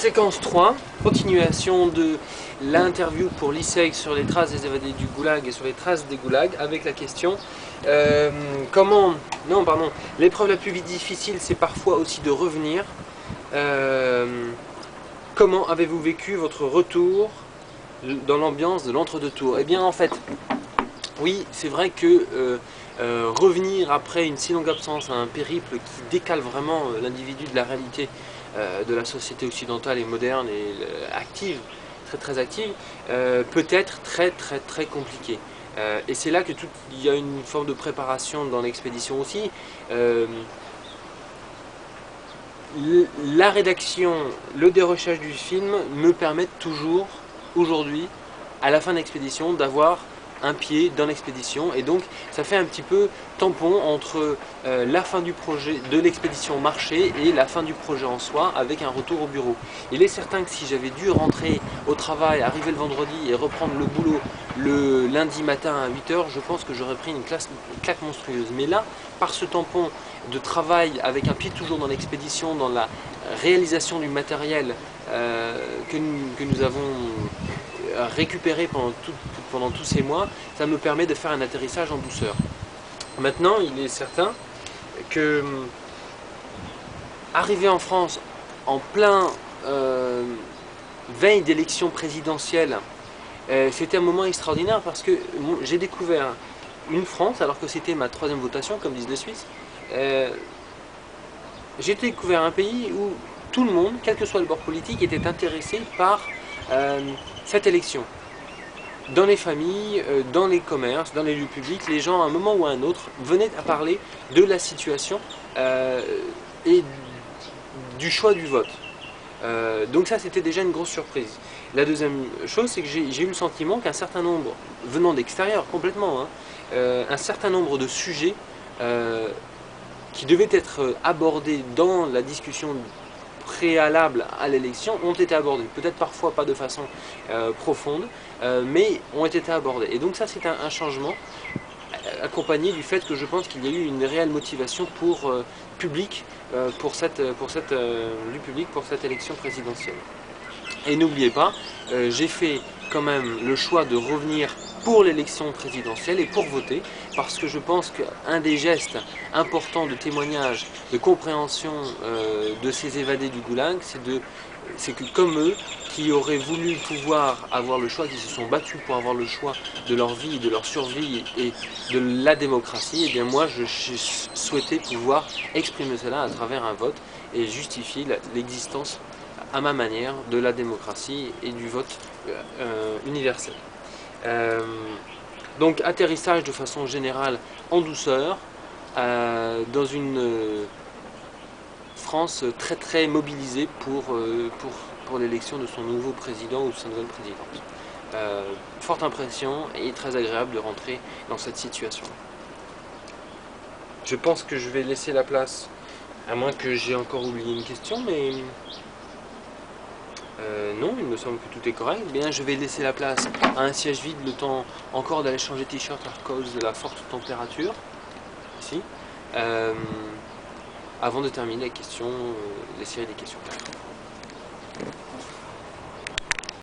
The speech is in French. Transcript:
Séquence 3, continuation de l'interview pour l'ISEG sur les traces des évadés du Goulag et sur les traces des Goulags, avec la question l'épreuve la plus difficile, c'est parfois aussi de revenir. Comment avez-vous vécu votre retour dans l'ambiance de l'entre-deux-tours? Eh bien, en fait, oui, c'est vrai que revenir après une si longue absence à un périple qui décale vraiment l'individu de la réalité de la société occidentale et moderne et active, très active, peut être très compliqué. Et c'est là que il y a une forme de préparation dans l'expédition aussi. La rédaction, le dérochage du film me permettent toujours, aujourd'hui, à la fin de l'expédition, d'avoir un pied dans l'expédition, et donc ça fait un petit peu tampon entre la fin du projet de l'expédition marché et la fin du projet en soi, avec un retour au bureau. Il est certain que si j'avais dû rentrer au travail, arriver le vendredi et reprendre le boulot le lundi matin à 8 h, je pense que j'aurais pris une claque monstrueuse. Mais là, par ce tampon de travail avec un pied toujours dans l'expédition, dans la réalisation du matériel que nous avons récupéré pendant tous ces mois, ça me permet de faire un atterrissage en douceur. Maintenant, il est certain que arriver en France en plein veille d'élection présidentielle, c'était un moment extraordinaire parce que j'ai découvert une France, alors que c'était ma 3e votation, comme disent les Suisses. J'ai découvert un pays où tout le monde, quel que soit le bord politique, était intéressé par cette élection. Dans les familles, dans les commerces, dans les lieux publics, les gens, à un moment ou à un autre, venaient à parler de la situation et du choix du vote. Donc ça, c'était déjà une grosse surprise. La deuxième chose, c'est que j'ai eu le sentiment qu'un certain nombre, venant d'extérieur complètement, un certain nombre de sujets qui devaient être abordés dans la discussion préalables à l'élection ont été abordés. Peut-être parfois pas de façon profonde, mais ont été abordés. Et donc ça, c'est un changement accompagné du fait que je pense qu'il y a eu une réelle motivation pour public, pour cette élection présidentielle. Et n'oubliez pas, j'ai fait quand même le choix de revenir pour l'élection présidentielle et pour voter, parce que je pense qu'un des gestes importants de témoignage, de compréhension de ces évadés du Goulag, c'est que comme eux, qui auraient voulu pouvoir avoir le choix, qui se sont battus pour avoir le choix de leur vie, de leur survie et de la démocratie, et bien moi je souhaitais pouvoir exprimer cela à travers un vote et justifier l'existence à ma manière de la démocratie et du vote universel. Donc atterrissage de façon générale en douceur dans une France très mobilisée pour l'élection de son nouveau président ou de sa nouvelle présidente. Forte impression et très agréable de rentrer dans cette situation. Je pense que je vais laisser la place, à moins que j'ai encore oublié une question, mais non, il me semble que tout est correct. Bien, je vais laisser la place à un siège vide, le temps encore d'aller changer de t-shirt à cause de la forte température, ici, avant de terminer la série des questions.